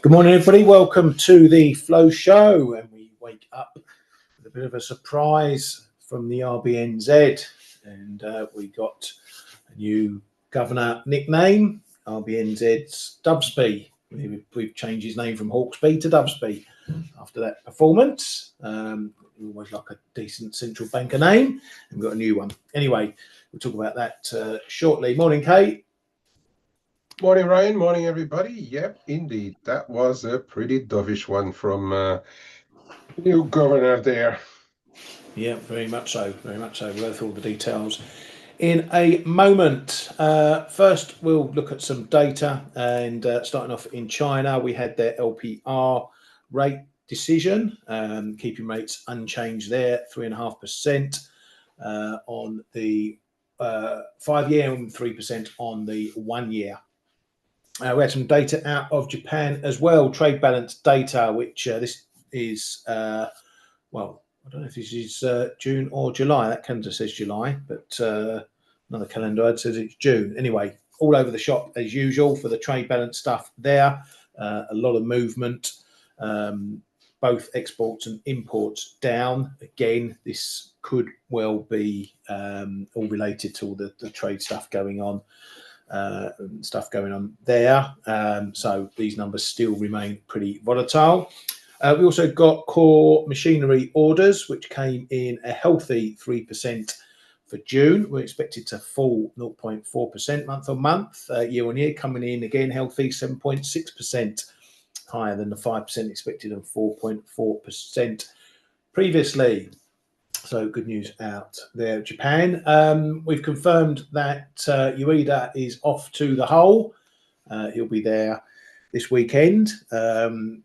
Good morning, everybody. Welcome to the Flow Show. And we wake up with a bit of a surprise from the RBNZ. And we got a new governor nickname, RBNZ's Dubsby. We've changed his name from Hawksby to Dubsby after that performance. We always like a decent central banker name, and we've got a new one. Anyway, we'll talk about that shortly. Morning, Kate. Morning, Ryan. Morning, everybody. Yep, indeed. That was a pretty dovish one from new governor there. Yeah, very much so. Very much so. We'll go through all the details in a moment. First, we'll look at some data. And starting off in China, we had their LPR rate decision, keeping rates unchanged there, 3.5% on the 5-year and 3% on the 1 year. We had some data out of Japan as well, trade balance data, which this is, well, I don't know if this is June or July. That calendar says July, but another calendar ad says it's June. Anyway, all over the shop as usual for the trade balance stuff there. A lot of movement, both exports and imports down. Again, this could well be all related to all the trade stuff going on. There. So these numbers still remain pretty volatile. We also got core machinery orders, which came in a healthy 3% for June. We're expected to fall 0.4% month on month, year on year, coming in again healthy 7.6%, higher than the 5% expected and 4.4% previously. So good news out there, Japan. We've confirmed that Ueda is off to the hole. He'll be there this weekend.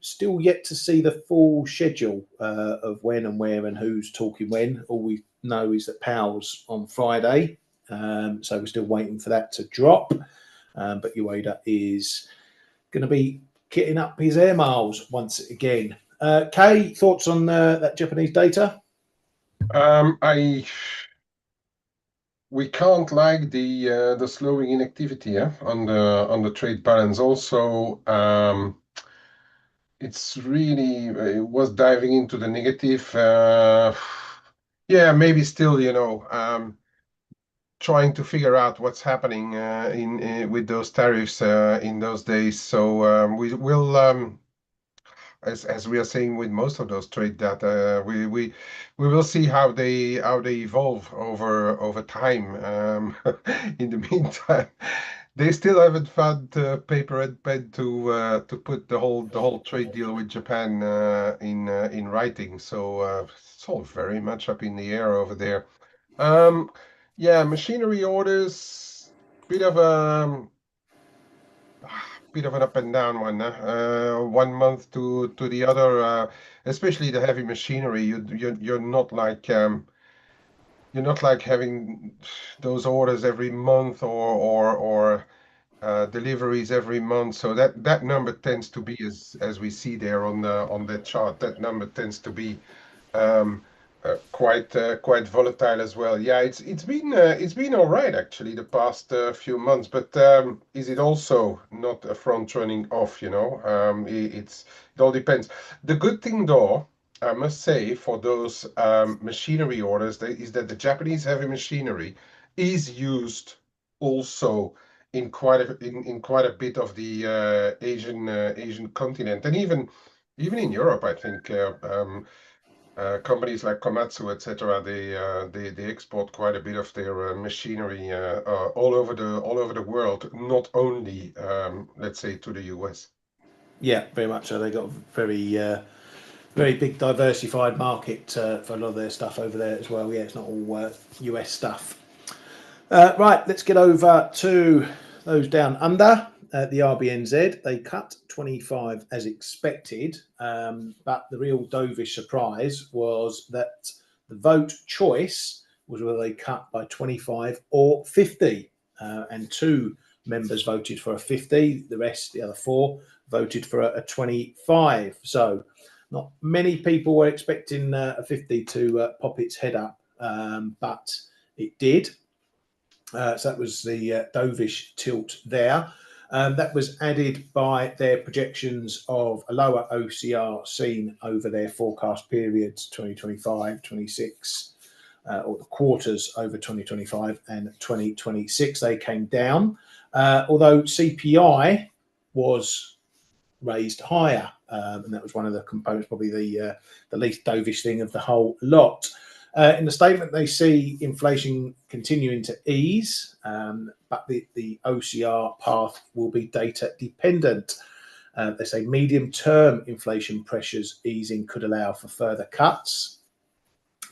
Still yet to see the full schedule of when and where and who's talking when. All we know is that Powell's on Friday. So we're still waiting for that to drop. But Ueda is going to be kitting up his air miles once again. Kay, thoughts on that Japanese data? We can't like the slowing inactivity on the trade balance. Also, it's really it was diving into the negative. Yeah, maybe still, trying to figure out what's happening in with those tariffs in those days. So we will. As we are saying with most of those trade data, we will see how they evolve over time. In the meantime, they still haven't found paper and pen to put the whole trade deal with Japan in writing. So it's all very much up in the air over there. Yeah, machinery orders, bit of an up and down one, 1 month to the other, especially the heavy machinery. You're not like having those orders every month or deliveries every month. So that number tends to be, as we see there on the chart, that number tends to be quite volatile as well. Yeah, it's been all right actually the past few months, but is it also not a front running off? It all depends. The good thing though, I must say, for those machinery orders, is that the Japanese heavy machinery is used also in quite a bit of the Asian continent, and even in Europe, I think. Companies like Komatsu, etc., they export quite a bit of their machinery all over the world, not only let's say to the US. Yeah, very much so. They got a very big diversified market for a lot of their stuff over there as well. Yeah, it's not all US stuff. Right, let's get over to those down under. The RBNZ, they cut 25 as expected, but the real dovish surprise was that the vote choice was whether they cut by 25 or 50, and 2 members voted for a 50. The rest, the other 4, voted for a 25. So not many people were expecting a 50 to pop its head up, but it did. So that was the dovish tilt there. That was added by their projections of a lower OCR seen over their forecast periods 2025, 26, or the quarters over 2025 and 2026. They came down, although CPI was raised higher, and that was one of the components, probably the least dovish thing of the whole lot. In the statement, they see inflation continuing to ease, but the OCR path will be data dependent. They say medium-term inflation pressures easing could allow for further cuts.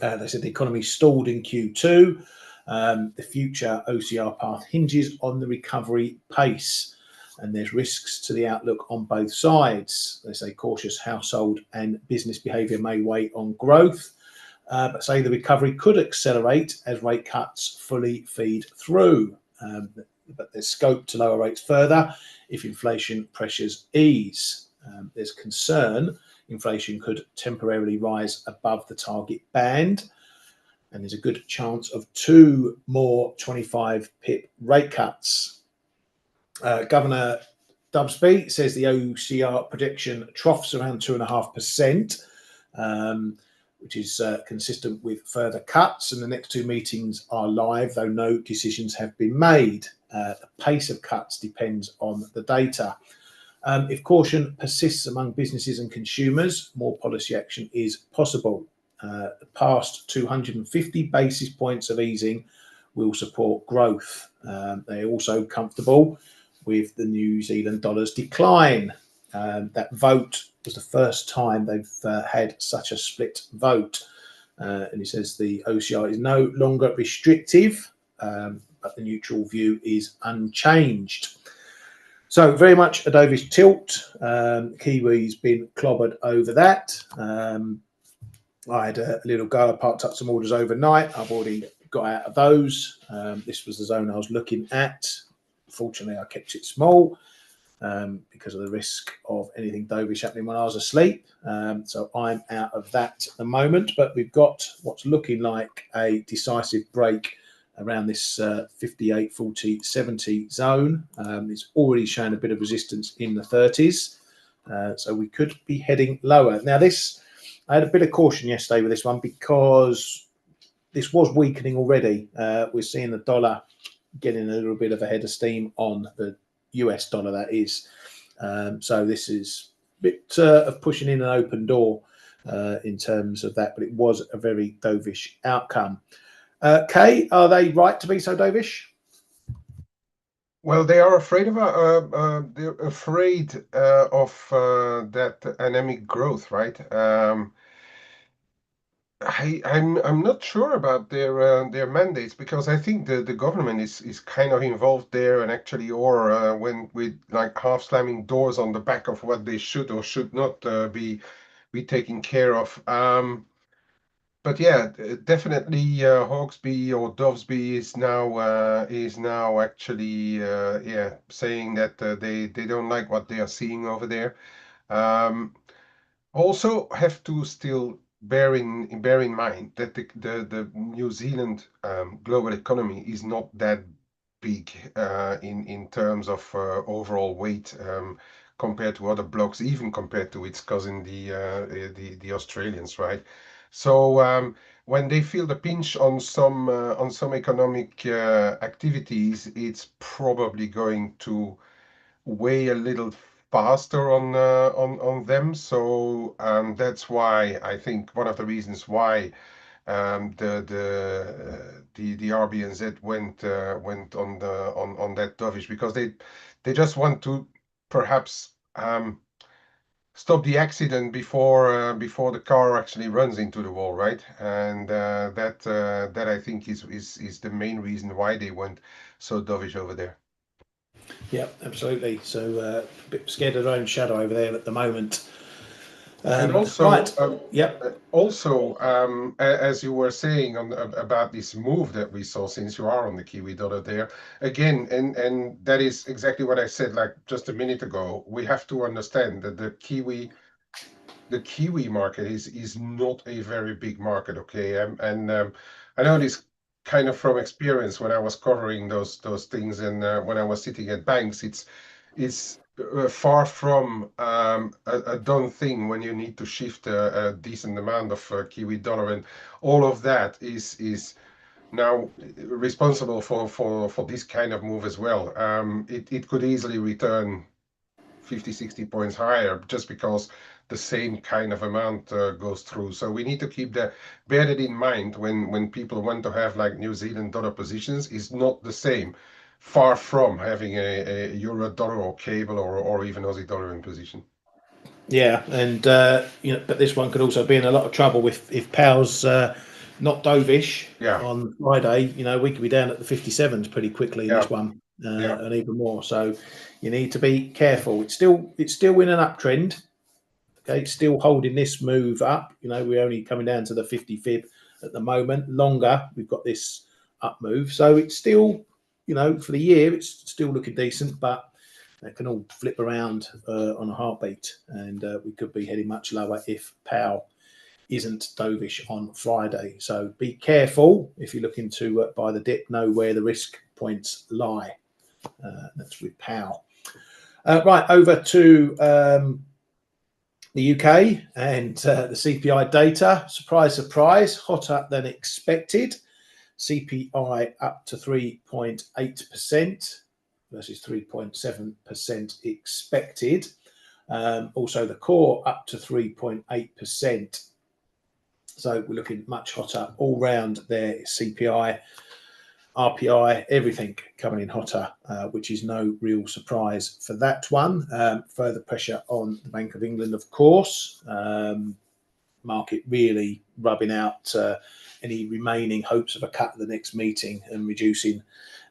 They said the economy stalled in Q2. The future OCR path hinges on the recovery pace, and there's risks to the outlook on both sides. They say cautious household and business behaviour may weigh on growth, but say the recovery could accelerate as rate cuts fully feed through. But there's scope to lower rates further if inflation pressures ease. There's concern inflation could temporarily rise above the target band, and there's a good chance of 2 more 25 pip rate cuts. Governor Dubsby says the OCR prediction troughs around 2.5%, which is consistent with further cuts, and the next 2 meetings are live, though no decisions have been made. The pace of cuts depends on the data. If caution persists among businesses and consumers, more policy action is possible. The past 250 basis points of easing will support growth. They're also comfortable with the New Zealand dollar's decline. That vote was the first time they've had such a split vote. And he says the OCR is no longer restrictive, but the neutral view is unchanged. So very much a dovish tilt. Kiwi's been clobbered over that. I had a little go. I parked up some orders overnight. I've already got out of those. This was the zone I was looking at. Fortunately, I kept it small because of the risk of anything dovish happening when I was asleep. So I'm out of that at the moment. But we've got what's looking like a decisive break around this 58, 40, 70 zone. It's already shown a bit of resistance in the 30s. So we could be heading lower. Now this, I had a bit of caution yesterday with this one because this was weakening already. We're seeing the dollar getting a little bit of a head of steam on the US dollar, that is. So this is a bit of pushing in an open door in terms of that, but it was a very dovish outcome. Kay, are they right to be so dovish? Well, they are afraid of that anemic growth, right? I'm not sure about their mandates, because I think the government is kind of involved there, and actually, or when with like half slamming doors on the back of what they should or should not be taken care of. But yeah, definitely Hawksby or Dovesby is now actually saying that they don't like what they are seeing over there. Also have to still bear in mind that the New Zealand global economy is not that big in terms of overall weight compared to other blocks, even compared to its cousin the Australians, right? So when they feel the pinch on some economic activities, it's probably going to weigh a little faster on them. So that's why I think one of the reasons why the RBNZ went on that dovish, because they just want to perhaps stop the accident before the car actually runs into the wall, right? And that I think is the main reason why they went so dovish over there. Yeah, absolutely. So a bit scared of their own shadow over there at the moment. And also, right. as you were saying about this move that we saw, since you are on the Kiwi dollar there again, and that is exactly what I said like just a minute ago. We have to understand that the Kiwi market is not a very big market, okay? And I know this kind of from experience when I was covering those things, and when I was sitting at banks, is far from a done thing when you need to shift a decent amount of Kiwi dollar, and all of that is now responsible for this kind of move as well. It could easily return 50, 60 points higher just because the same kind of amount goes through. So we need to bear that in mind when people want to have like New Zealand dollar positions. Is not the same. Far from having a euro dollar or cable or even Aussie dollar in position. Yeah, and but this one could also be in a lot of trouble if Powell's not dovish Yeah, on Friday. We could be down at the 57s pretty quickly in yeah, this one, yeah. and even more. So you need to be careful. It's still in an uptrend. Okay, it's still holding this move up. We're only coming down to the 50 fib at the moment. Longer, we've got this up move. So it's still, for the year, it's still looking decent, but it can all flip around on a heartbeat, and we could be heading much lower if Powell isn't dovish on Friday. So be careful if you're looking to buy the dip. Know where the risk points lie. That's with Powell. Right, over to the UK and the CPI data. Surprise, surprise, hotter than expected. CPI up to 3.8% versus 3.7% expected. Also, the core up to 3.8%. So we're looking much hotter all round there. CPI, RPI, everything coming in hotter, which is no real surprise for that one. Further pressure on the Bank of England, of course. Market really rubbing out any remaining hopes of a cut at the next meeting and reducing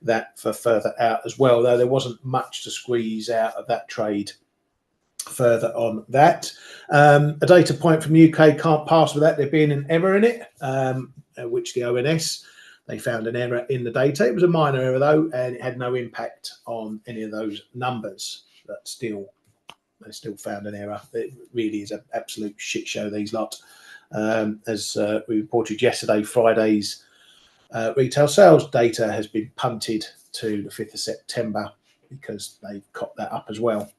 that for further out as well, though there wasn't much to squeeze out of that trade further on that. A data point from UK can't pass without there being an error in it, which the ONS, they found an error in the data. It was a minor error though, and it had no impact on any of those numbers, but still they still found an error. It really is an absolute shit show, these lot. As we reported yesterday, Friday's retail sales data has been punted to the 5th of September because they copped that up as well.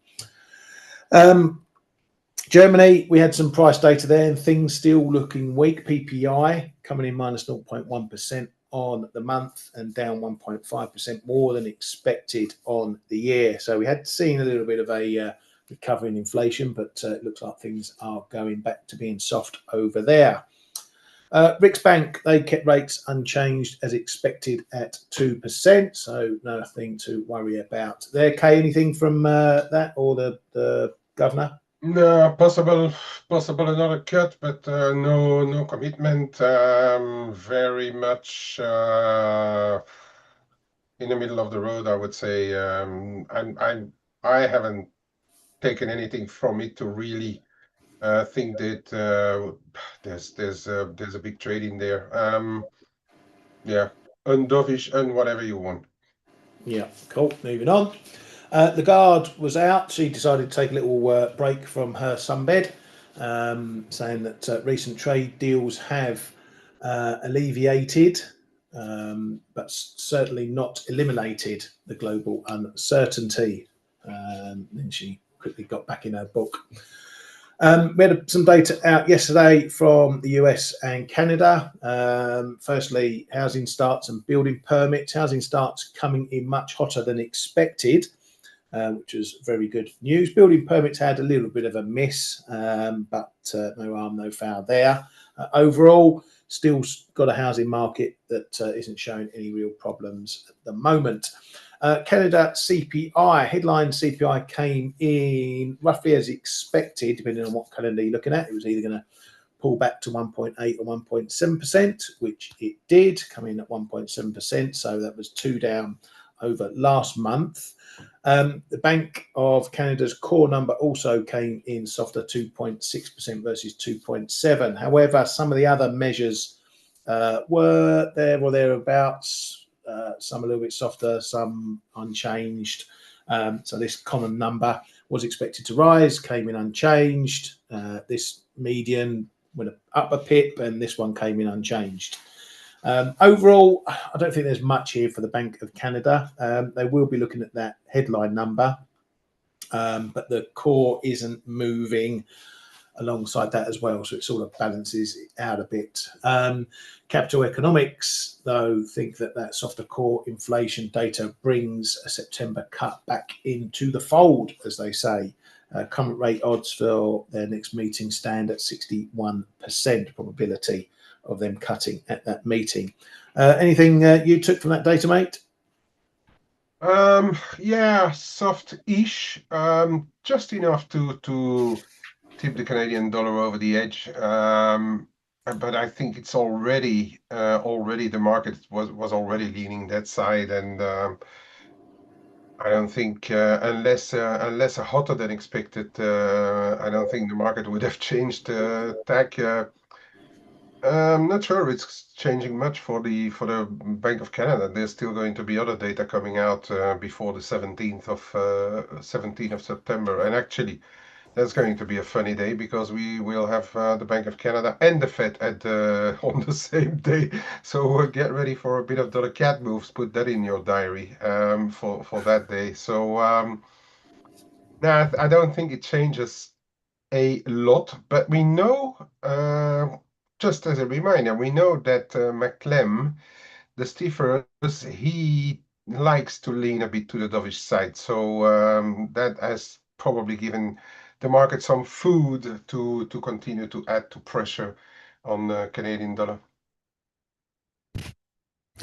Germany, we had some price data there and things still looking weak. PPI coming in minus 0.1% on the month and down 1.5% more than expected on the year. So we had seen a little bit of a recovery in inflation, but it looks like things are going back to being soft over there. Riksbank, they kept rates unchanged as expected at 2%, so nothing to worry about there. Kay, anything from that or the governor? No, possible another cut, but no commitment. Very much in the middle of the road, I would say. I haven't taken anything from it to really think that there's a big trade in there. Yeah, undovish and whatever you want. Yeah, cool. Moving on. Lagarde was out. She decided to take a little break from her sunbed, saying that recent trade deals have alleviated, but certainly not eliminated the global uncertainty. Then she quickly got back in her book. We had some data out yesterday from the US and Canada. Firstly, housing starts and building permits. Housing starts coming in much hotter than expected, which was very good news. Building permits had a little bit of a miss, but no harm, no foul there. Overall, still got a housing market that isn't showing any real problems at the moment. Canada CPI, headline CPI came in roughly as expected, depending on what calendar you're looking at. It was either going to pull back to 1.8 or 1.7%, which it did, come in at 1.7%. So that was 2 down over last month. The Bank of Canada's core number also came in softer, 2.6% versus 2.7%. However, some of the other measures were there or thereabouts. Some a little bit softer, some unchanged. So this common number was expected to rise, came in unchanged. This median went up a pip, and this one came in unchanged. Overall, I don't think there's much here for the Bank of Canada. They will be looking at that headline number, but the core isn't moving alongside that as well, so it sort of balances out a bit. Capital Economics, though, think that softer core inflation data brings a September cut back into the fold, as they say. Current rate odds for their next meeting stand at 61% probability of them cutting at that meeting. Anything you took from that data, mate? Yeah, soft-ish, just enough to tip the Canadian dollar over the edge. But I think it's already the market was already leaning that side, and I don't think unless a hotter than expected, I don't think the market would have changed tack. I'm not sure it's changing much for the Bank of Canada. There's still going to be other data coming out before the 17th of September, and actually. That's going to be a funny day because we will have the Bank of Canada and the Fed on the same day. So get ready for a bit of dollar cat moves. Put that in your diary for that day. So nah, I don't think it changes a lot, but we know, just as a reminder, we know that McClem, the stiffer, he likes to lean a bit to the dovish side. So that has probably given the market some food to continue to add to pressure on the Canadian dollar.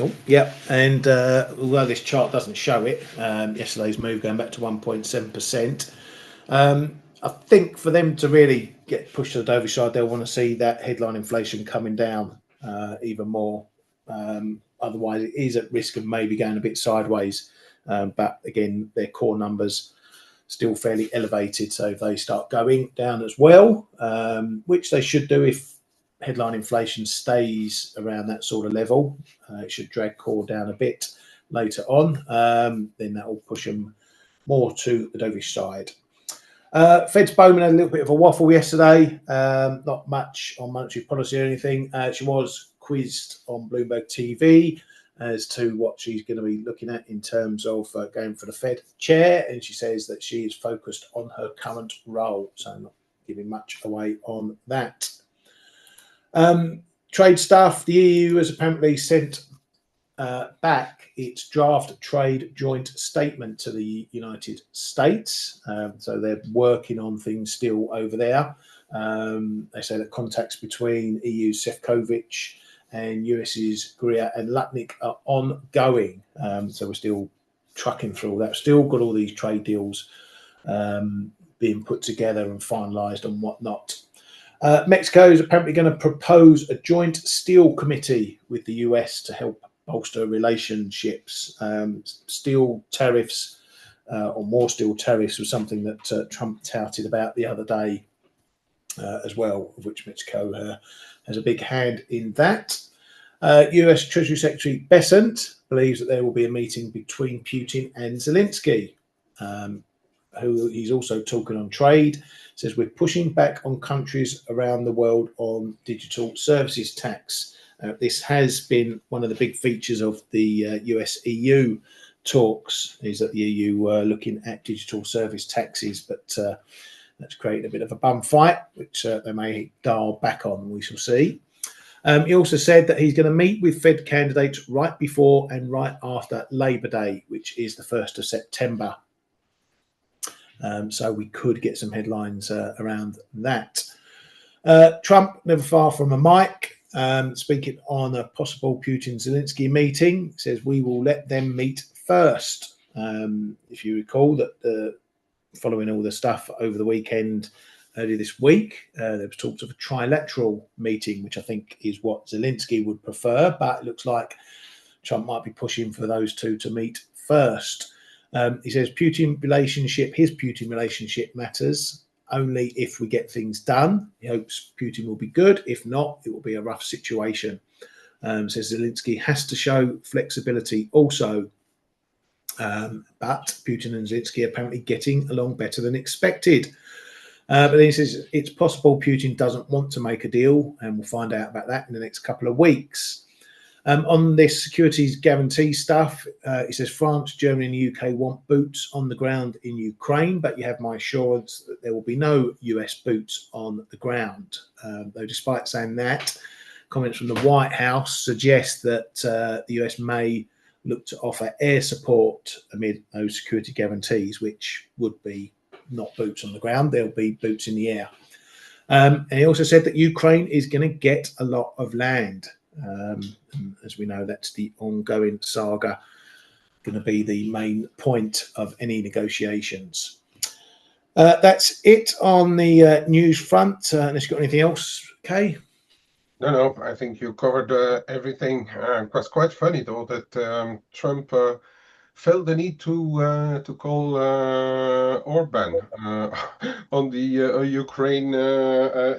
Oh, yeah, and although this chart doesn't show it, yesterday's move going back to 1.7%. I think for them to really get pushed to the dovish side, they'll want to see that headline inflation coming down even more. Otherwise, it is at risk of maybe going a bit sideways. But again, their core numbers still fairly elevated. So if they start going down as well, which they should do if headline inflation stays around that sort of level, it should drag core down a bit later on. Then that will push them more to the dovish side. Fed's Bowman had a little bit of a waffle yesterday. Not much on monetary policy or anything. She was quizzed on Bloomberg TV as to what she's going to be looking at in terms of going for the Fed chair, and she says that she is focused on her current role, so not giving much away on that. Trade stuff. The EU has apparently sent back its draft trade joint statement to the United States. So they're working on things still over there. They say that contacts between EU's Sefcovic and US's Greer and Lutnick are ongoing. So we're still trucking through all that. Still got all these trade deals being put together and finalised and whatnot. Mexico is apparently going to propose a joint steel committee with the US to help bolster relationships. Steel tariffs or more steel tariffs was something that Trump touted about the other day as well, of which Mexico has a big hand in that. US Treasury Secretary Bessent believes that there will be a meeting between Putin and Zelensky, who he's also talking on trade. Says we're pushing back on countries around the world on digital services tax. This has been one of the big features of the US-EU talks, is that the EU were looking at digital service taxes, but that's created a bit of a bum fight, which they may dial back on, we shall see. He also said that he's going to meet with Fed candidates right before and right after Labour Day, which is the 1st of September. So we could get some headlines around that. Trump, never far from a mic, speaking on a possible Putin-Zelensky meeting, says we will let them meet first. If you recall that following all the stuff over the weekend, earlier this week, there was talks of a trilateral meeting, which I think is what Zelensky would prefer, but it looks like Trump might be pushing for those two to meet first. He says his Putin relationship matters only if we get things done. He hopes Putin will be good. If not, it will be a rough situation. Says Zelensky has to show flexibility also. But Putin and Zelensky are apparently getting along better than expected. But then he says it's possible Putin doesn't want to make a deal, and we'll find out about that in the next couple of weeks. On this securities guarantee stuff, it says France, Germany, and the UK want boots on the ground in Ukraine, but you have my assurance that there will be no US boots on the ground. Though, despite saying that, comments from the White House suggest that the US may look to offer air support amid those security guarantees, which would be not boots on the ground, there'll be boots in the air. And he also said that Ukraine is going to get a lot of land. As we know, that's the ongoing saga, going to be the main point of any negotiations. That's it on the news front. Unless you've got anything else, Kay? No, I think you covered everything. It was quite funny though that Trump felt the need to call Orban on the Ukraine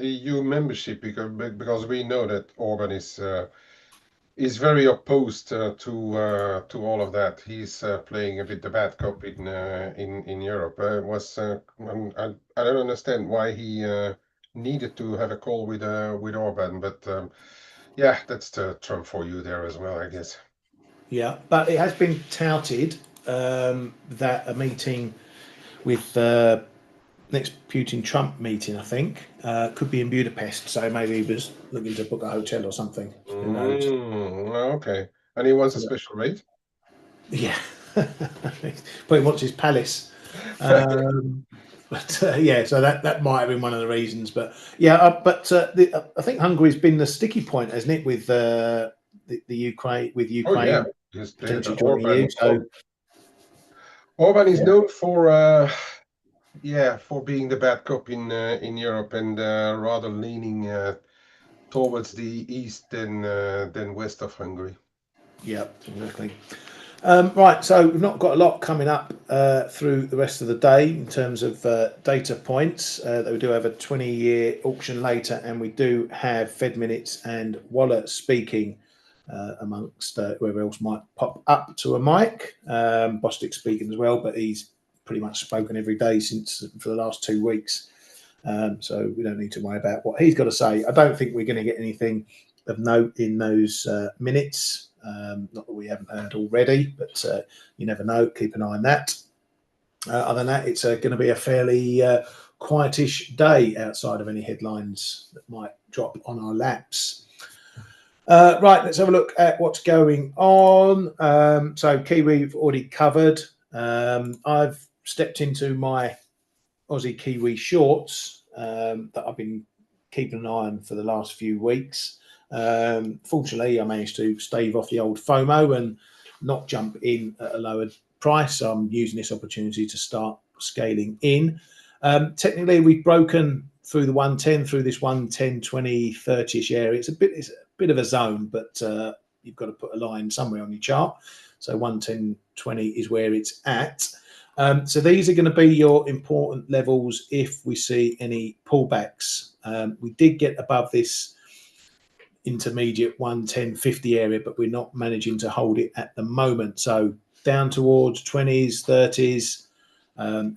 EU membership because we know that Orban is very opposed to all of that. He's playing a bit the bad cop in Europe. I don't understand why he needed to have a call with Orban, but yeah, that's the Trump for you there as well, I guess. Yeah, but it has been touted that a meeting with next Putin-Trump meeting, I think, could be in Budapest. So maybe he was looking to book a hotel or something. Who knows? Okay. And he wants a special rate? Yeah, but he wants his palace. But yeah, so that might have been one of the reasons. But yeah, I think Hungary's been the sticky point, hasn't it, with the Ukraine Oh yeah, potentially joining Orban. EU. So Orban is yeah. known for for being the bad cop in Europe and rather leaning towards the east than west of Hungary. Yeah, exactly. Right, so we've not got a lot coming up through the rest of the day in terms of data points. We do have a 20-year auction later, and we do have Fed minutes and Waller speaking amongst whoever else might pop up to a mic. Bostic speaking as well, but he's pretty much spoken every day for the last 2 weeks. So we don't need to worry about what he's got to say. I don't think we're going to get anything of note in those minutes. Not that we haven't heard already, but you never know. Keep an eye on that. Other than that, it's going to be a fairly quietish day outside of any headlines that might drop on our laps. Right, let's have a look at what's going on. So Kiwi we've already covered. I've stepped into my Aussie Kiwi shorts that I've been keeping an eye on for the last few weeks. Fortunately, I managed to stave off the old FOMO and not jump in at a lower price. So I'm using this opportunity to start scaling in. Technically, we've broken through the 110, through this 110, 20, 30-ish area. It's a bit of a zone, but you've got to put a line somewhere on your chart. So 110, 20 is where it's at. So these are going to be your important levels if we see any pullbacks. We did get above this intermediate 110.50 area, but we're not managing to hold it at the moment. So down towards 20s, 30s,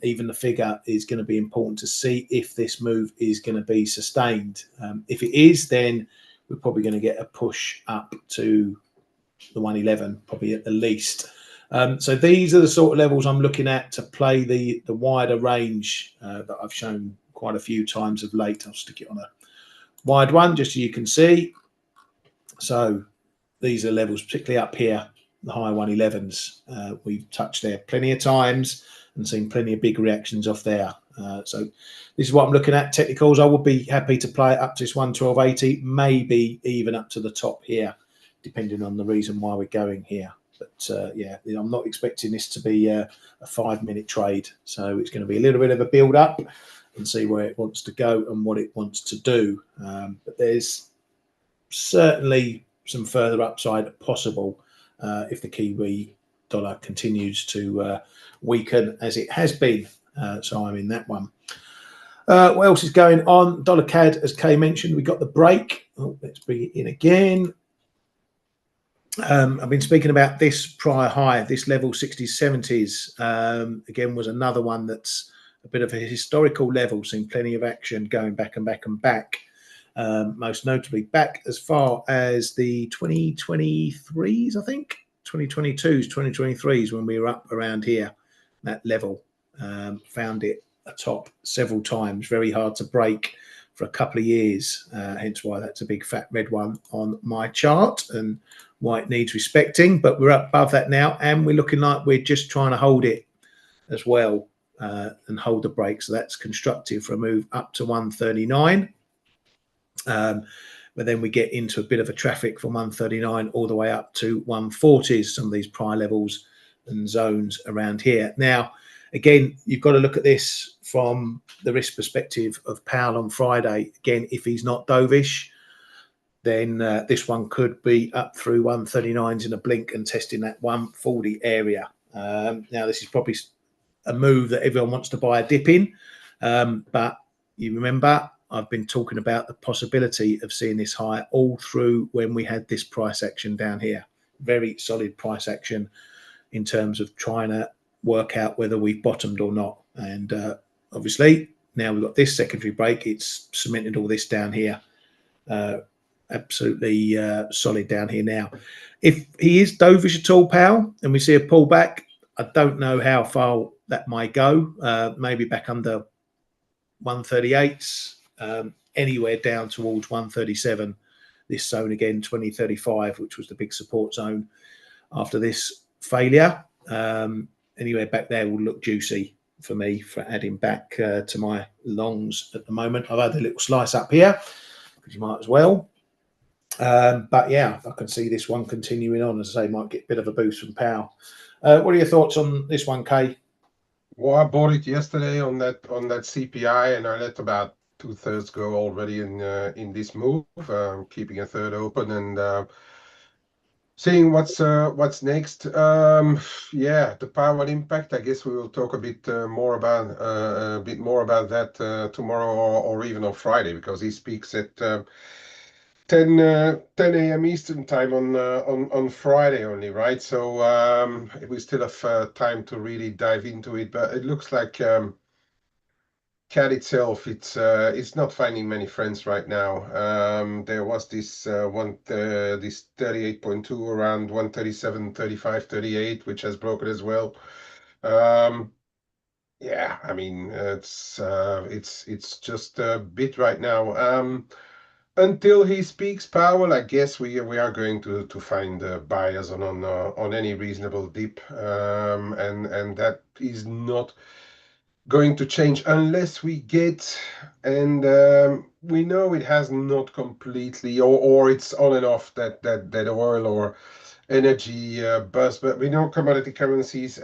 even the figure is going to be important to see if this move is going to be sustained. If it is, then we're probably going to get a push up to the 111, probably at the least. So these are the sort of levels I'm looking at to play the wider range that I've shown quite a few times of late. I'll stick it on a wide one just so you can see. So these are levels, particularly up here, the high 111s. We've touched there plenty of times and seen plenty of big reactions off there. So this is what I'm looking at. Technicals, I would be happy to play it up to this 112.80, maybe even up to the top here, depending on the reason why we're going here. But yeah, I'm not expecting this to be a 5-minute trade. So it's going to be a little bit of a build up and see where it wants to go and what it wants to do. But there's certainly some further upside possible if the Kiwi dollar continues to weaken as it has been. So I'm in that one. What else is going on? Dollar CAD, as Kay mentioned, we got the break. Oh, let's bring it in again. I've been speaking about this prior high, this level 60s, 70s. Again, was another one that's a bit of a historical level, seen plenty of action going back and back and back. most notably back as far as the 2023s, I think 2022s, 2023s, when we were up around here, that level. Found it atop several times, very hard to break for a couple of years, hence why that's a big fat red one on my chart and why it needs respecting. But we're up above that now, and we're looking like we're just trying to hold it as well, and hold the break. So that's constructive for a move up to 139. But then we get into a bit of a traffic from 139 all the way up to 140s, some of these prior levels and zones around here. Now, again, you've got to look at this from the risk perspective of Powell on Friday. Again, if he's not dovish, then this one could be up through 139s in a blink and testing that 140 area. Now, this is probably a move that everyone wants to buy a dip in, but you remember I've been talking about the possibility of seeing this high all through when we had this price action down here. Very solid price action in terms of trying to work out whether we've bottomed or not. And obviously now we've got this secondary break, it's cemented all this down here. Absolutely solid down here now. If he is dovish at all, Powell, and we see a pullback, I don't know how far that might go. Maybe back under 138s, anywhere down towards 137. This zone again, 2035, which was the big support zone after this failure. Anywhere back there will look juicy for me for adding back to my longs at the moment. I've had a little slice up here because you might as well. But yeah, I can see this one continuing on. As I say, might get a bit of a boost from Powell. What are your thoughts on this one, Kay? Well, I bought it yesterday on that CPI, and I let about 2/3 go already in this move, keeping a third open and seeing what's next. Yeah, the power impact. I guess we will talk a bit more about that tomorrow or even on Friday, because he speaks at 10 a.m. Eastern time on Friday only, right? So we still have time to really dive into it, but it looks like CAD itself, it's not finding many friends right now. There was this this 38.2 around 137, 35, 38, which has broken as well. Yeah, I mean it's just a bit right now. Until he speaks, Powell, I guess we are going to find buyers on any reasonable dip, and that is not going to change unless we get, and we know it has not completely, or it's on and off that oil or energy buzz, but we know commodity currencies,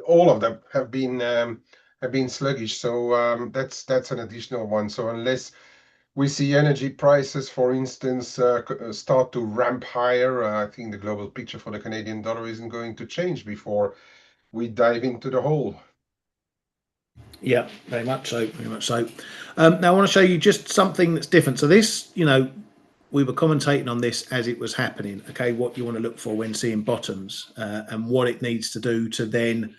all of them have been sluggish, so that's an additional one. So unless we see energy prices, for instance, start to ramp higher, I think the global picture for the Canadian dollar isn't going to change before we dive into the hole. Yeah, very much so, very much so. Now I want to show you just something that's different. So this, we were commentating on this as it was happening, okay, what you want to look for when seeing bottoms, and what it needs to do to then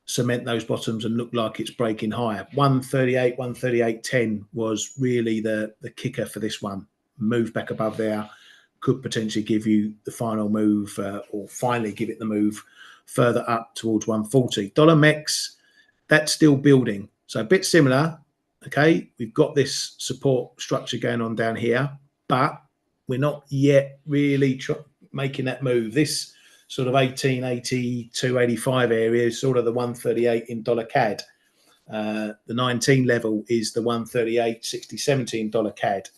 cement those bottoms and look like it's breaking higher. 138, 138.10 was really the kicker for this one. Move back above there could potentially give you the final move, or finally give it the move further up towards 140. Dollar MEX, that's still building. So a bit similar, okay? We've got this support structure going on down here, but we're not yet really making that move. This sort of 1880 to 85 area is sort of the 138 in dollar CAD. The 19 level is the 138, 60, 17 dollar CAD.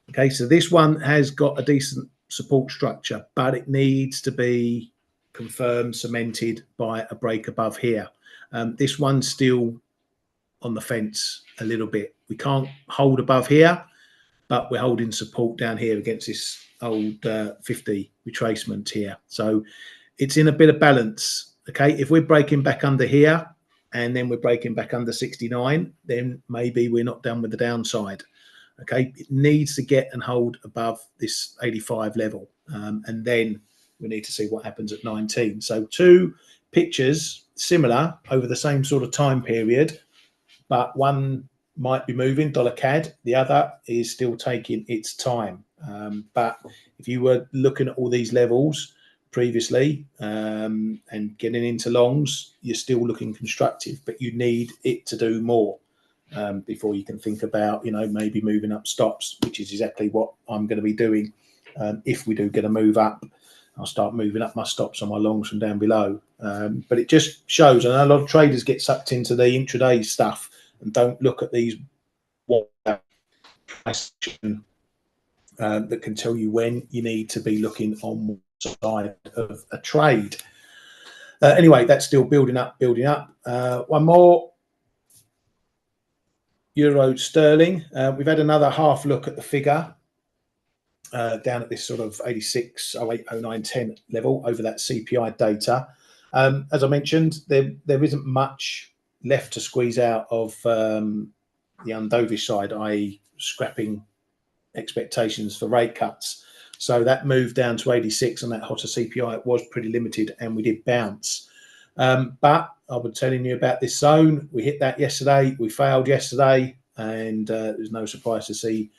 Okay, so this one has got a decent support structure, but it needs to be confirmed, cemented by a break above here. This one's still on the fence a little bit. We can't hold above here, but we're holding support down here against this old 50 retracement here. So it's in a bit of balance. Okay, if we're breaking back under here and then we're breaking back under 69, then maybe we're not done with the downside. Okay, it needs to get and hold above this 85 level, and then we need to see what happens at 19. So two pictures similar over the same sort of time period, but one might be moving, dollar CAD. The other is still taking its time. But if you were looking at all these levels previously and getting into longs, you're still looking constructive, but you need it to do more before you can think about, maybe moving up stops, which is exactly what I'm going to be doing. If we do get a move up, I'll start moving up my stops on my longs from down below. But it just shows, and a lot of traders get sucked into the intraday stuff and don't look at these price that can tell you when you need to be looking on one side of a trade. Anyway, that's still building up. One more. Euro sterling. We've had another half look at the figure down at this sort of 86, 08, 09, 10 level over that CPI data. As I mentioned, there isn't much left to squeeze out of the undovish side, i.e. scrapping expectations for rate cuts. So that move down to 86 on that hotter CPI was pretty limited, and we did bounce. But I was telling you about this zone. We hit that yesterday. We failed yesterday, and there's no surprise to see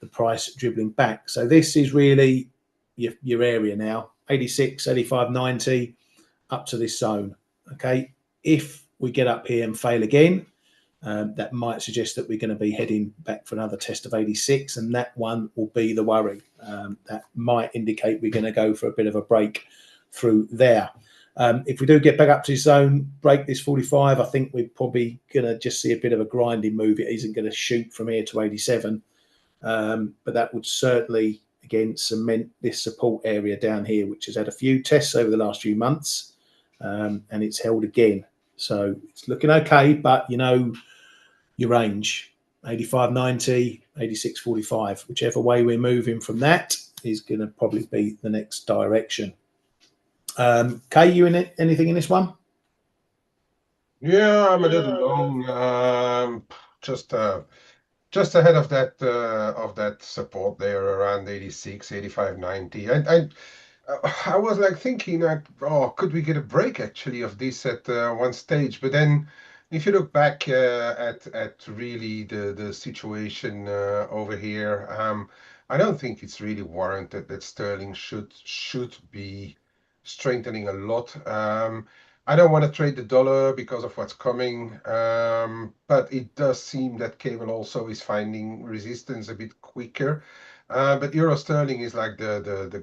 the price dribbling back. So this is really your area now, 86, 85, 90, up to this zone. Okay, if we get up here and fail again, that might suggest that we're going to be heading back for another test of 86, and that one will be the worry. That might indicate we're going to go for a bit of a break through there. If we do get back up to this zone, break this 45, I think we're probably going to just see a bit of a grinding move. It isn't going to shoot from here to 87, but that would certainly, again, cement this support area down here, which has had a few tests over the last few months, and it's held again. So it's looking okay, but your range, 85.90, 86.45, whichever way we're moving from that is going to probably be the next direction. Kay, you in it? Anything in this one? Yeah, I'm a little long. Just ahead of that support there around 86, 85, 90. I was like thinking that, oh, could we get a break actually of this at one stage? But then, if you look back at really the situation over here, I don't think it's really warranted that sterling should be strengthening a lot. I don't want to trade the dollar because of what's coming, but it does seem that cable also is finding resistance a bit quicker. But euro sterling is like the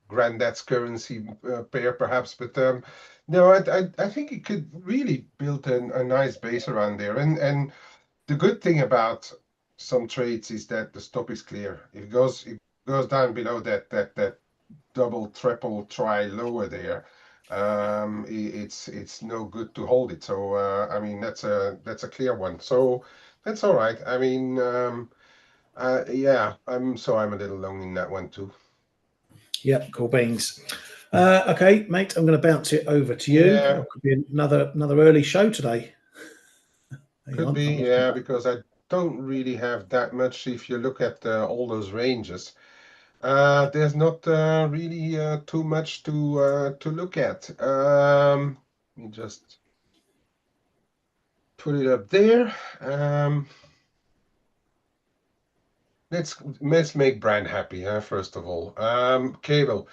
granddad's currency pair perhaps. But no, I think it could really build a nice base around there. And the good thing about some trades is that the stop is clear. If it goes down below that double, triple, try lower there, it's no good to hold it. So I mean that's a clear one. So that's all right. I mean, yeah, I'm a little long in that one too. Yep, cool beans. Okay, mate, I'm going to bounce it over to you. Yeah, It could be another early show today. could be, yeah, because I don't really have that much. If you look at all those ranges, there's not really too much to look at. Let me just put it up there. Let's make Brand happy, huh, first of all. Cable.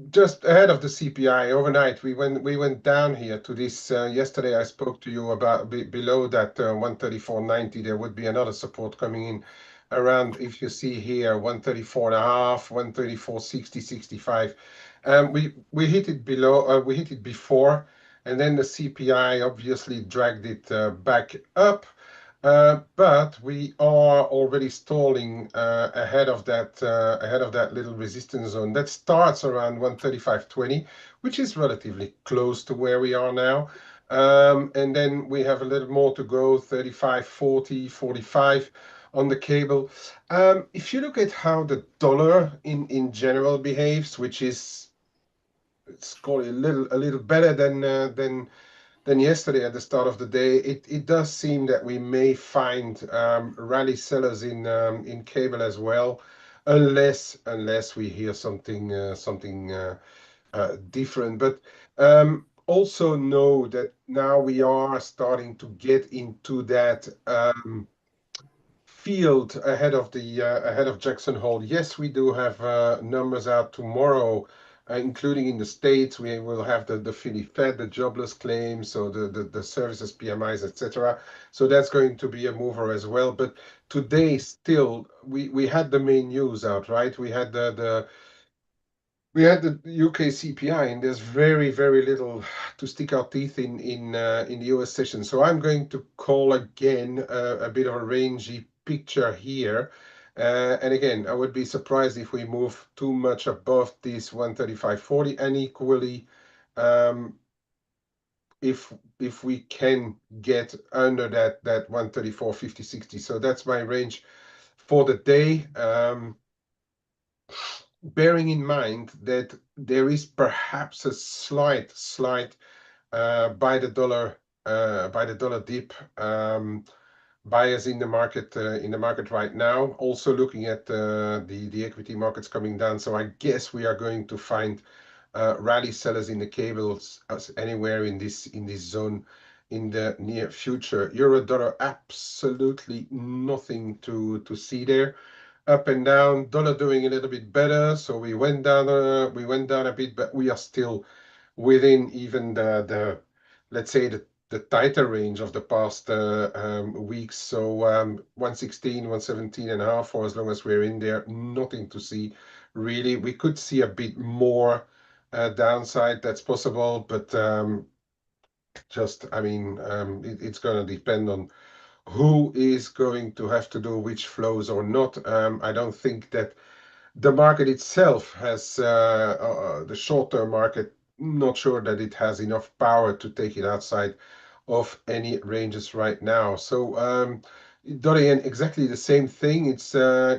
Just ahead of the CPI overnight, we went down here to this. Yesterday, I spoke to you about below that 134.90. There would be another support coming in around. If you see here, 134 and a half, 134.60, 65. We hit it below. We hit it before, and then the CPI obviously dragged it back up. But we are already stalling ahead of that little resistance zone that starts around 135.20, which is relatively close to where we are now. And then we have a little more to go, 35.40, 45 on the cable. If you look at how the dollar in general behaves, which is, it's called a little better than yesterday at the start of the day, it does seem that we may find rally sellers in cable as well, unless we hear something different. But also know that now we are starting to get into that field ahead of Jackson Hole. Yes, we do have numbers out tomorrow, including in the States. We will have the Philly Fed, the jobless claims, so the services PMIs, etc. So that's going to be a mover as well. But today, still, we had the main news out, right? We had the UK CPI, and there's very, very little to stick our teeth in the US session. So I'm going to call again a bit of a rangy picture here. And again, I would be surprised if we move too much above this 135.40, and equally, um, if we can get under that 134.50, 60. So that's my range for the day. Bearing in mind that there is perhaps a slight by the dollar dip bias in the market right now. Also looking at the equity markets coming down, so I guess we are going to find rally sellers in the cables as anywhere in this zone in the near future. Euro dollar, absolutely nothing to see there. Up and down, dollar doing a little bit better, so we went down a bit, but we are still within even the let's say the tighter range of the past weeks. So 116, 117 and a half, for as long as we're in there, nothing to see really. We could see a bit more downside, that's possible, but just, I mean, it's going to depend on who is going to have to do which flows or not. I don't think that the market itself has the short-term market, not sure that it has enough power to take it outside of any ranges right now. So Dorian, exactly the same thing. It's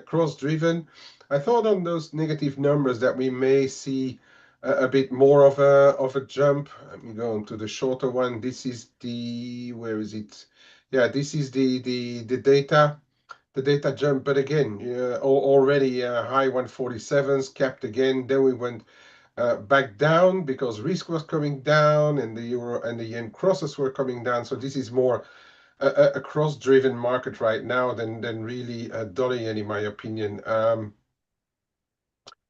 cross-driven. I thought on those negative numbers that we may see a bit more of a jump. Let me go on to the shorter one. This is the, where is it? Yeah, this is the data jump, but again, already high 147s, capped again. Then we went back down because risk was coming down and the euro and the yen crosses were coming down. So this is more a cross-driven market right now than really a dollar yen, in my opinion.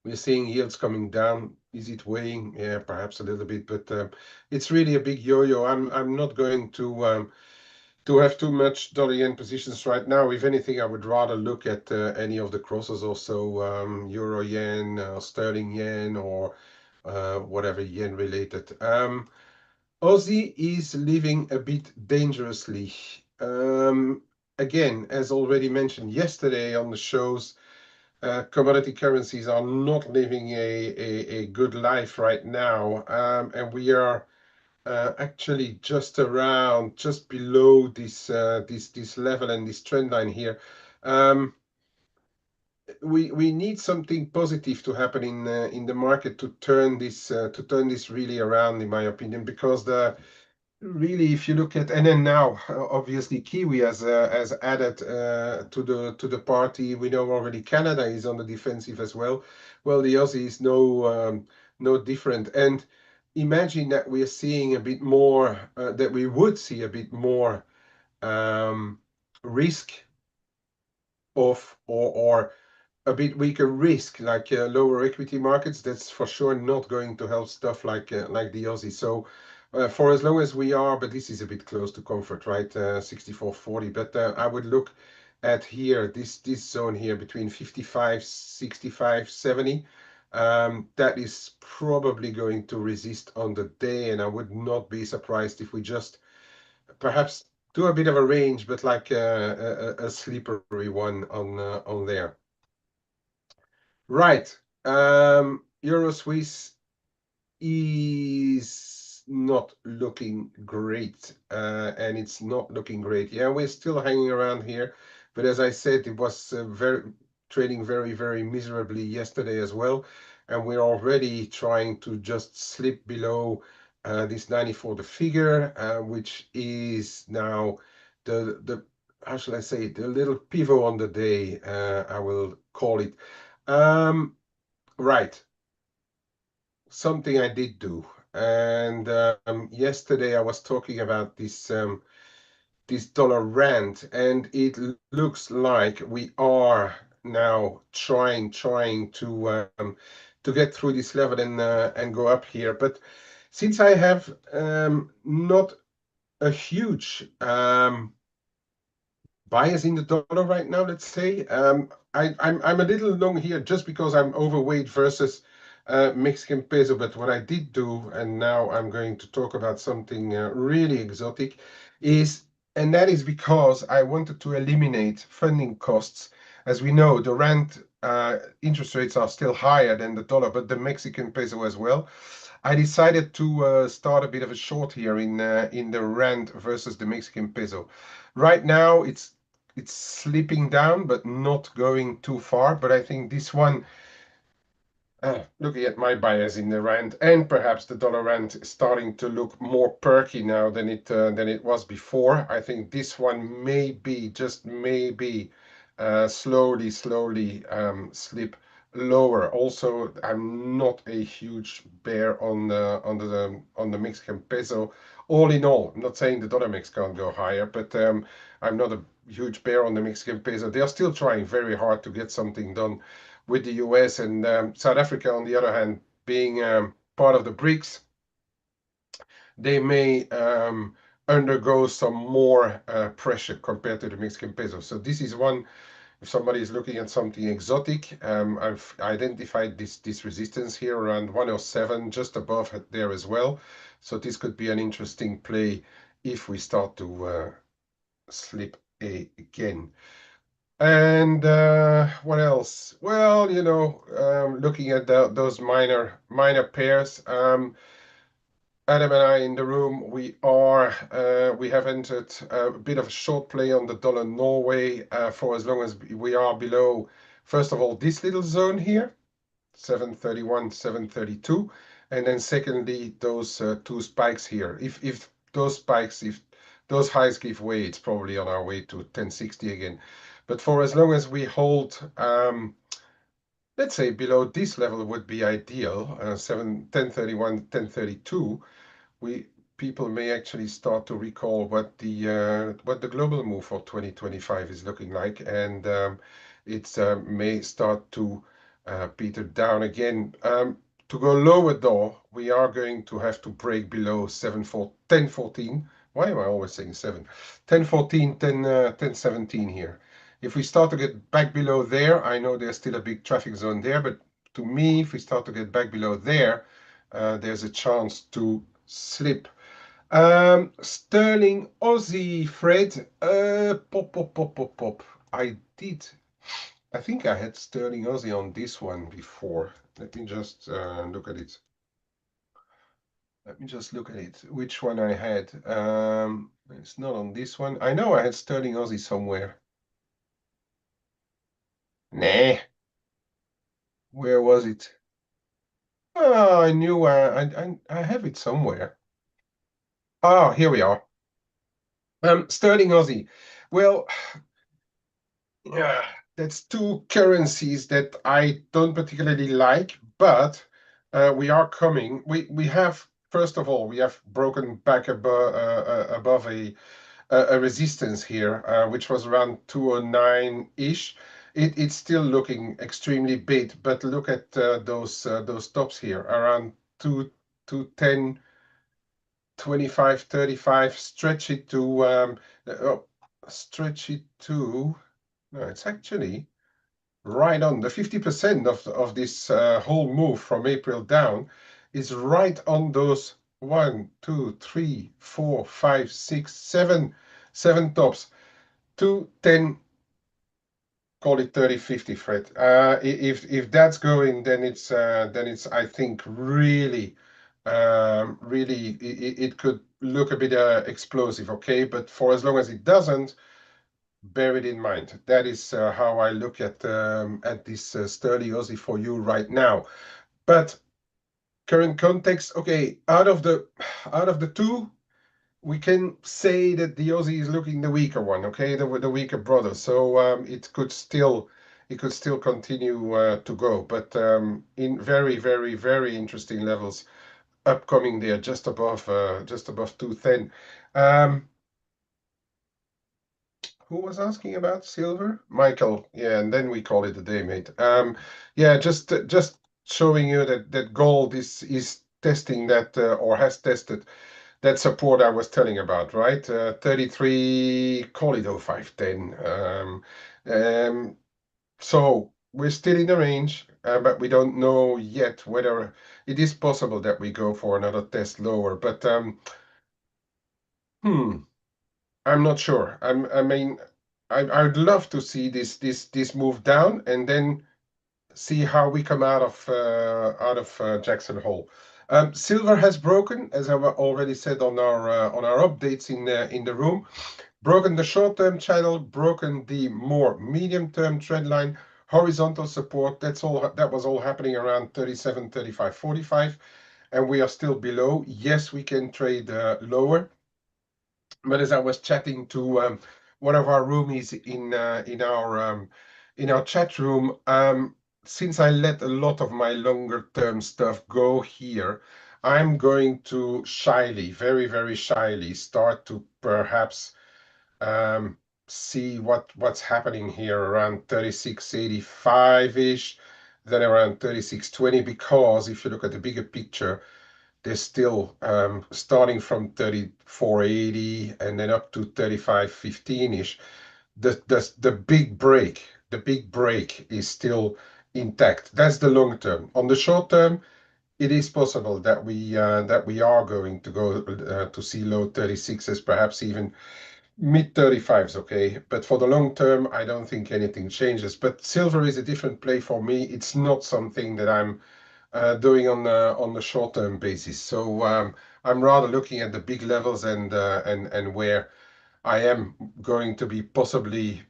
We're seeing yields coming down. Is it weighing? Yeah, perhaps a little bit, but it's really a big yo-yo. I'm not going to have too much dollar yen positions right now. If anything, I would rather look at any of the crosses also, euro yen, sterling yen, or whatever yen related. Aussie is living a bit dangerously. Again, as already mentioned yesterday on the shows, commodity currencies are not living a good life right now, and we are actually just around, just below this level and this trend line here. Um, we need something positive to happen in the market to turn this really around, in my opinion, because the really, if you look at, and then now obviously Kiwi has added to the party. We know already Canada is on the defensive as well. Well, the Aussie is no different. And imagine that we are seeing a bit more, that we would see a bit more um, risk of or a bit weaker risk, like lower equity markets. That's for sure not going to help stuff like the Aussie. So for as long as we are, but this is a bit close to comfort, right? 64.40. But I would look at here, this zone here between 55, 65, 70. That is probably going to resist on the day, and I would not be surprised if we just perhaps do a bit of a range, but like a slippery one on there. Right. Euro Swiss is not looking great, and it's not looking great. Yeah, we're still hanging around here, but as I said, it was very trading very miserably yesterday as well, and we're already trying to just slip below this 94, the figure, which is now the how shall I say it, the little pivot on the day, I will call it. Um, right. Something I did do. And yesterday I was talking about this dollar rand, and it looks like we are now trying to get through this level and go up here. But since I have not a huge bias in the dollar right now, let's say. I'm a little long here just because I'm overweight versus Mexican peso. But what I did do, and now I'm going to talk about something really exotic, is, and that is because I wanted to eliminate funding costs. As we know, the rand interest rates are still higher than the dollar, but the Mexican peso as well. I decided to start a bit of a short here in the rand versus the Mexican peso. Right now, it's slipping down, but not going too far. But I think this one, looking at my bias in the rand and perhaps the dollar rand starting to look more perky now than it was before. I think this one may be, just maybe, slowly slip lower. Also, I'm not a huge bear on the Mexican peso. All in all, I'm not saying the dollar mix can't go higher, but I'm not a huge bear on the Mexican peso. They are still trying very hard to get something done with the US, and South Africa, on the other hand, being part of the BRICS, they may undergo some more pressure compared to the Mexican peso. So this is one, if somebody is looking at something exotic, I've identified this resistance here around 107, just above it there as well. So this could be an interesting play if we start to slip again. And what else? Well, looking at those minor pairs, Adam and I in the room, we have entered a bit of a short play on the dollar Norway for as long as we are below, first of all, this little zone here, 731, 732, and then secondly, those two spikes here. If those spikes, if those highs give way, it's probably on our way to 1060 again. But for as long as we hold, let's say below this level would be ideal, 1031, 1032, we people may actually start to recall what the global move for 2025 is looking like, and it may start to peter down again. To go lower though, we are going to have to break below 1014. Why am I always saying 7? 1014, 1017 here. If we start to get back below there, I know there's still a big traffic zone there, but to me, if we start to get back below there, there's a chance to slip. Sterling Aussie, Fred. Pop. I did. I think I had Sterling Aussie on this one before. Let me just look at it. Let me just look at it. Which one I had? It's not on this one. I know I had Sterling Aussie somewhere. Nah. Where was it? Oh, I knew I have it somewhere. Oh, here we are. Sterling Aussie. Well, yeah, that's two currencies that I don't particularly like, but we are coming. We have, first of all, we have broken back above a resistance here, which was around 209-ish. It's still looking extremely big, but look at those tops here around 210, 25, 35. Stretch it to. No, it's actually right on. The 50% of this whole move from April down is right on those 1, 2, 3, 4, 5, 6, 7 tops. 2, 10, call it 30, 50, Fred. If that's going, then it's I think really it could look a bit explosive, okay? But for as long as it doesn't, bear it in mind. That is how I look at this Sterling Aussie for you right now. But current context, okay, out of the two, we can say that the Aussie is looking the weaker one, okay, the weaker brother. So it could still continue to go, but in very interesting levels upcoming there, just above 210. Who was asking about silver? Michael. Yeah, and then we call it a day, mate. Yeah, just showing you that gold is testing that or has tested that support I was telling about, right? 33, call it 0510. So we're still in the range, but we don't know yet whether it is possible that we go for another test lower. But hmm. I'm not sure. I mean, I'd love to see this move down and then see how we come out of Jackson Hole. Silver has broken, as I already said on our updates in the room, broken the short-term channel, broken the more medium-term trend line, horizontal support. That was all happening around 37, 35, 45, and we are still below. Yes, we can trade lower. But as I was chatting to one of our roomies in our chat room, since I let a lot of my longer term stuff go here, I'm going to shyly, very, very shyly, start to perhaps see what's happening here around 36.85-ish, then around 36.20, because if you look at the bigger picture, they're still starting from 34.80 and then up to 35.15-ish. The big break is still intact. That's the long term. On the short term, it is possible that we are going to go to see low 36s, perhaps even mid 35s, okay? But for the long term, I don't think anything changes. But silver is a different play for me. It's not something that I'm doing on the short-term basis. So I'm rather looking at the big levels and where I am going to be possibly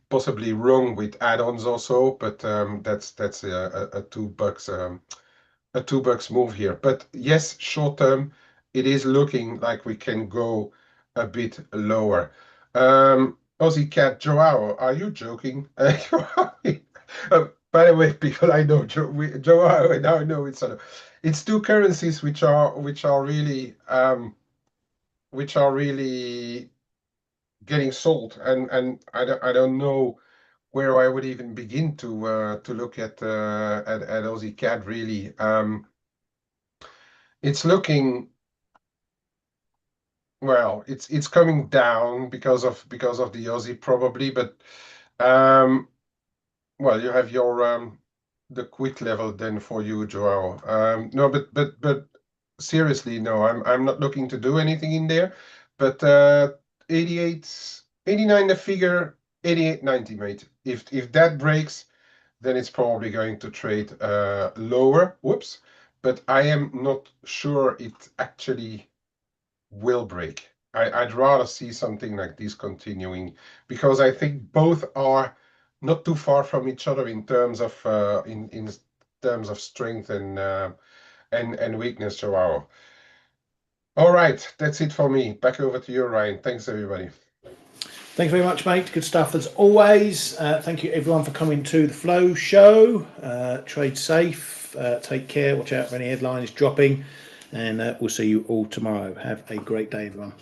wrong with add-ons also, but that's a $2 move here. But yes, short term, it is looking like we can go a bit lower. Aussie Cat Joao, are you joking? By the way, people I know, Joao, and I know it's two currencies which are really getting sold, and I don't know where I would even begin to look at Aussie CAD really. It's looking well. It's coming down because of the Aussie probably, but um, well, you have your the quit level then for you, Joao. No, but seriously, no, I'm not looking to do anything in there. But 88, 89 the figure, 88.90, mate. If that breaks, then it's probably going to trade lower. Whoops. But I am not sure it actually will break. I'd rather see something like this continuing because I think both are not too far from each other in terms of in terms of strength and weakness. Joao. All right, that's it for me. Back over to you, Ryan. Thanks, everybody. Thanks very much, mate. Good stuff as always. Thank you, everyone, for coming to the Flow Show. Trade safe. Take care. Watch out for any headlines dropping. And we'll see you all tomorrow. Have a great day, everyone.